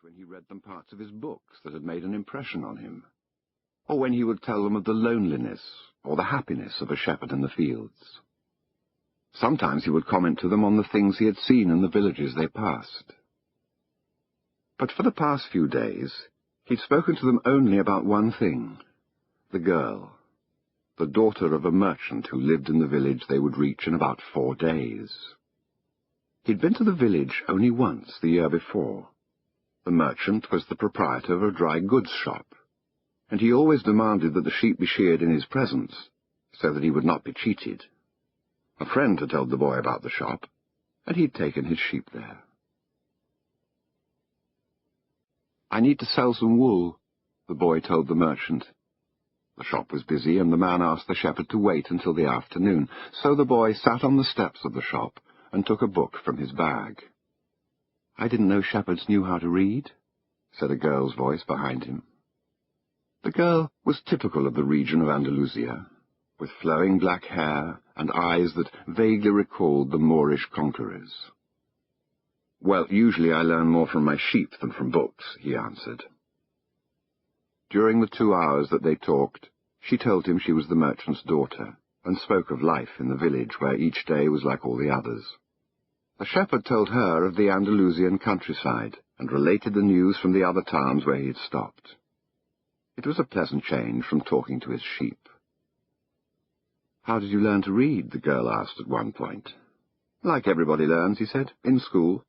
when he read them parts of his books that had made an impression on him, or when he would tell them of the loneliness or the happiness of a shepherd in the fields. Sometimes he would comment to them on the things he had seen in the villages they passed. But for the past few days, he'd spoken to them only about one thing, the girl, the daughter of a merchant who lived in the village they would reach in about 4 days. He'd been to the village only once the year before. The merchant was the proprietor of a dry goods shop, and he always demanded that the sheep be sheared in his presence, so that he would not be cheated. A friend had told the boy about the shop, and he'd taken his sheep there. "I need to sell some wool," the boy told the merchant. The shop was busy, and the man asked the shepherd to wait until the afternoon, so the boy sat on the steps of the shop and took a book from his bag. "I didn't know shepherds knew how to read," said a girl's voice behind him. The girl was typical of the region of Andalusia, with flowing black hair and eyes that vaguely recalled the Moorish conquerors. "Well, usually I learn more from my sheep than from books," he answered. During the 2 hours that they talked, she told him she was the merchant's daughter, and spoke of life in the village where each day was like all the others. The shepherd told her of the Andalusian countryside, and related the news from the other towns where he had stopped. It was a pleasant change from talking to his sheep. "How did you learn to read?" the girl asked at one point. "Like everybody learns," he said, "in school."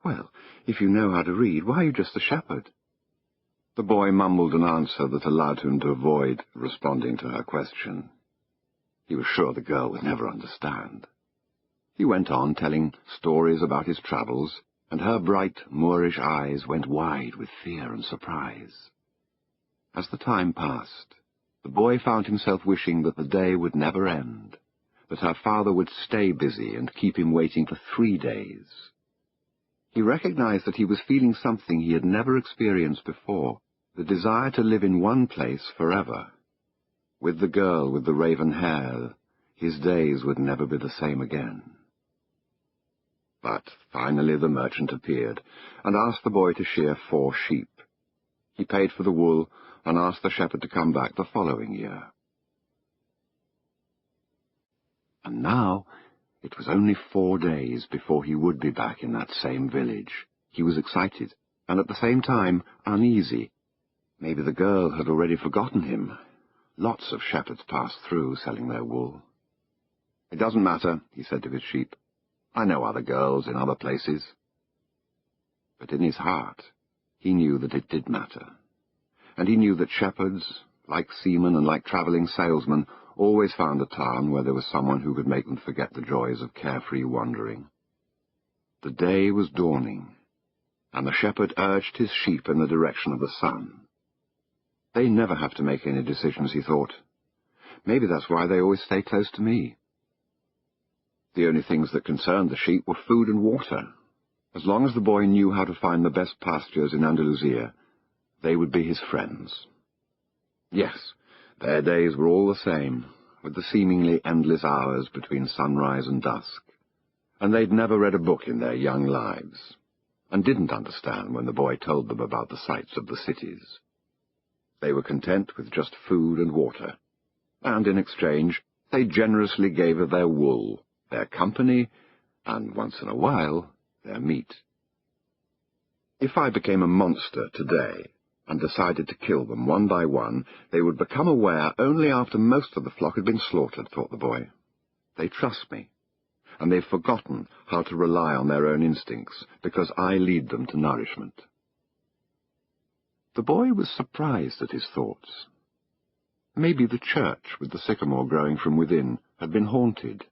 "Well, if you know how to read, why are you just a shepherd?" The boy mumbled an answer that allowed him to avoid responding to her question. He was sure the girl would never understand. He went on telling stories about his travels, and her bright Moorish eyes went wide with fear and surprise. As the time passed, the boy found himself wishing that the day would never end, that her father would stay busy and keep him waiting for 3 days. He recognized that he was feeling something he had never experienced before, the desire to live in one place forever. With the girl with the raven hair, his days would never be the same again. But finally the merchant appeared, and asked the boy to shear 4 sheep. He paid for the wool, and asked the shepherd to come back the following year. And now it was only 4 days before he would be back in that same village. He was excited, and at the same time uneasy. Maybe the girl had already forgotten him. Lots of shepherds passed through selling their wool. "It doesn't matter," he said to his sheep. "I know other girls in other places." But in his heart he knew that it did matter. And he knew that shepherds, like seamen and like travelling salesmen, always found a town where there was someone who could make them forget the joys of carefree wandering. The day was dawning, and the shepherd urged his sheep in the direction of the sun. "They never have to make any decisions," he thought. "Maybe that's why they always stay close to me." The only things that concerned the sheep were food and water. As long as the boy knew how to find the best pastures in Andalusia, they would be his friends. Yes, their days were all the same, with the seemingly endless hours between sunrise and dusk, and they'd never read a book in their young lives, and didn't understand when the boy told them about the sights of the cities. They were content with just food and water, and in exchange they generously gave of their wool, their company, and once in a while, their meat. If I became a monster today and decided to kill them one by one, they would become aware only after most of the flock had been slaughtered, thought the boy. They trust me, and they've forgotten how to rely on their own instincts, because I lead them to nourishment. The boy was surprised at his thoughts. Maybe the church, with the sycamore growing from within, had been haunted.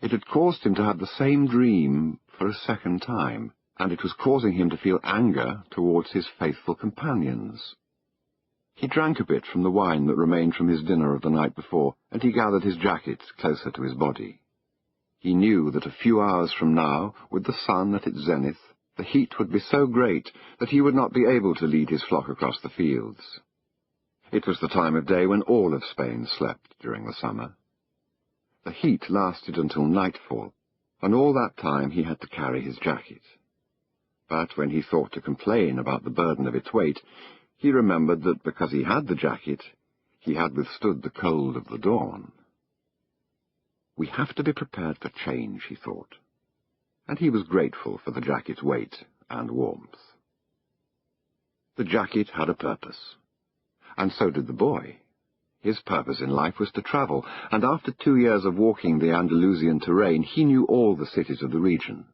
It had caused him to have the same dream for a second time, and it was causing him to feel anger towards his faithful companions. He drank a bit from the wine that remained from his dinner of the night before, and he gathered his jacket closer to his body. He knew that a few hours from now, with the sun at its zenith, the heat would be so great that he would not be able to lead his flock across the fields. It was the time of day when all of Spain slept during the summer. The heat lasted until nightfall, and all that time he had to carry his jacket. But when he thought to complain about the burden of its weight, he remembered that because he had the jacket, he had withstood the cold of the dawn. We have to be prepared for change, he thought, and he was grateful for the jacket's weight and warmth. The jacket had a purpose, and so did the boy. His purpose in life was to travel, and after 2 years of walking the Andalusian terrain, he knew all the cities of the region.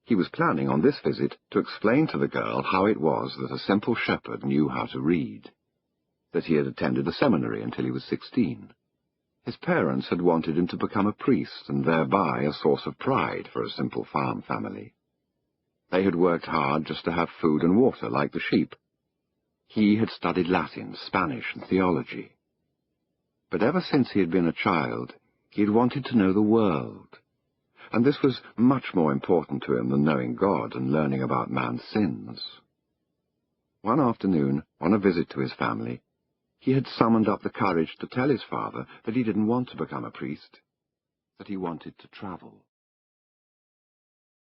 He was planning on this visit to explain to the girl how it was that a simple shepherd knew how to read, that he had attended a seminary until he was 16. His parents had wanted him to become a priest, and thereby a source of pride for a simple farm family. They had worked hard just to have food and water like the sheep. He had studied Latin, Spanish, and theology. But ever since he had been a child, he had wanted to know the world, and this was much more important to him than knowing God and learning about man's sins. One afternoon, on a visit to his family, he had summoned up the courage to tell his father that he didn't want to become a priest, that he wanted to travel.